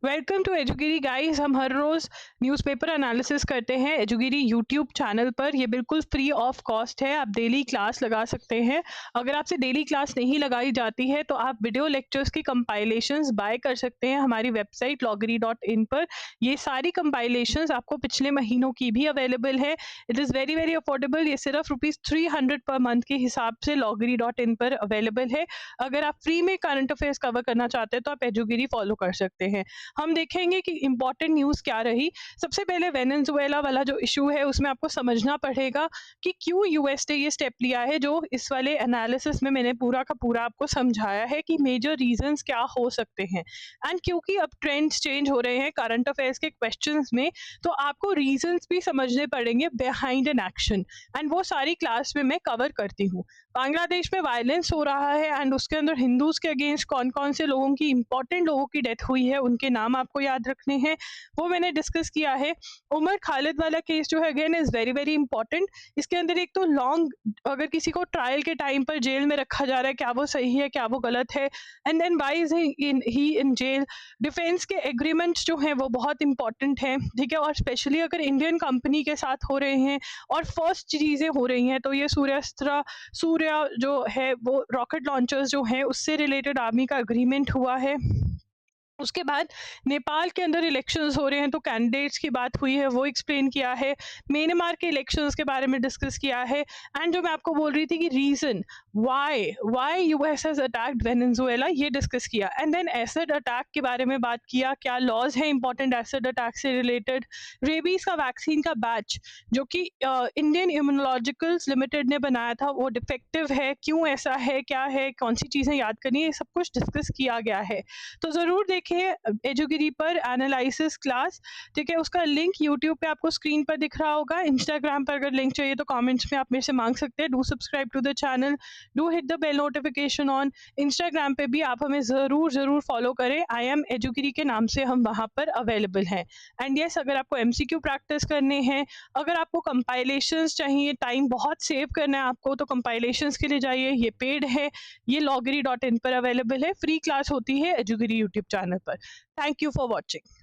Welcome to एजुगिरी guys. हम हर रोज newspaper analysis करते हैं एजुगिरी यूट्यूब चैनल पर। ये बिल्कुल फ्री ऑफ कॉस्ट है। आप डेली क्लास लगा सकते हैं। अगर आपसे डेली क्लास नहीं लगाई जाती है तो आप वीडियो लेक्चर्स की कंपाइलेशंस बाय कर सकते हैं हमारी वेबसाइट loggery.in पर। ये सारी कंपाइलेशंस आपको पिछले महीनों की भी अवेलेबल है। It is very very affordable. ये सिर्फ ₹300 पर मंथ के हिसाब से loggery.in पर अवेलेबल है। अगर आप फ्री में करंट अफेयर्स कवर करना चाहते हैं तो आप एजुगिरी फॉलो कर सकते हैं। हम देखेंगे कि इम्पोर्टेंट न्यूज़ क्या रही। सबसे पहले वेनेजुएला वाला जो इशू है उसमें आपको समझना पड़ेगा कि क्यों यूएस ने ये स्टेप लिया है। जो इस वाले एनालिसिस में मैंने पूरा का पूरा आपको समझाया है कि मेजर रीजंस क्या हो सकते हैं। एंड क्योंकि अब ट्रेंड्स चेंज हो रहे हैं करंट अफेयर्स के क्वेश्चंस में, तो आपको रीजंस भी समझने पड़ेंगे बिहाइंड एन एक्शन। एंड वो सारी क्लास में मैं कवर करती हूँ। बांग्लादेश में वायलेंस हो रहा है एंड उसके अंदर हिंदूज के अगेंस्ट कौन कौन से लोगों की इंपॉर्टेंट लोगों की डेथ हुई है, उनके नाम आपको याद रखने हैं, वो मैंने डिस्कस किया है। उमर खालिद वाला केस जो है again is very very important. इसके अंदर एक तो लॉन्ग, अगर किसी को ट्रायल के टाइम पर जेल में रखा जा रहा है, क्या वो सही है क्या वो गलत है, and then why is he in jail. Defence के एग्रीमेंट्स जो हैं वो बहुत इंपॉर्टेंट हैं, ठीक है। और स्पेशली अगर इंडियन कंपनी के साथ हो रहे हैं और फर्स्ट चीज़ें हो रही हैं तो ये सूर्या जो है वो रॉकेट लॉन्चर्स जो हैं उससे रिलेटेड आर्मी का एग्रीमेंट हुआ है। उसके बाद नेपाल के अंदर इलेक्शंस हो रहे हैं तो कैंडिडेट्स की बात हुई है, वो एक्सप्लेन किया है। म्यांमार के इलेक्शंस के बारे में डिस्कस किया है। एंड जो मैं आपको बोल रही थी कि reason why US has attacked Venezuela, ये डिस्कस किया। एंड देन एसिड अटैक के बारे में बात किया, क्या लॉज है इंपॉर्टेंट एसिड अटैक से रिलेटेड। रेबीज का वैक्सीन का बैच जो कि इंडियन इम्यूनोलॉजिकल्स लिमिटेड ने बनाया था वो डिफेक्टिव है, क्यों ऐसा है, क्या है, कौन सी चीज़ें याद करनी है, ये सब कुछ डिस्कस किया गया है। तो ज़रूर देखिए एजुगिरी पर एनालिसिस क्लास, ठीक है। उसका लिंक यूट्यूब पे आपको स्क्रीन पर दिख रहा होगा। इंस्टाग्राम पर अगर लिंक चाहिए तो कमेंट्स में आप मेरे से मांग सकते हैं। Do subscribe to the channel, do hit the bell notification on. Instagram पे भी आप हमें ज़रूर फॉलो करें। आई एम एजुगिरी के नाम से हम वहाँ पर अवेलेबल हैं। एंड येस, अगर आपको एमसीक्यू प्रैक्टिस करने हैं, अगर आपको कंपाइलेशंस चाहिए, टाइम बहुत सेव करना है आपको, तो कंपाइलेशंस के लिए जाइए, ये पेड है। ये loggery.in पर अवेलेबल है। फ्री क्लास होती है एजुगिरी यूट्यूब चैनल पर। Thank you for watching.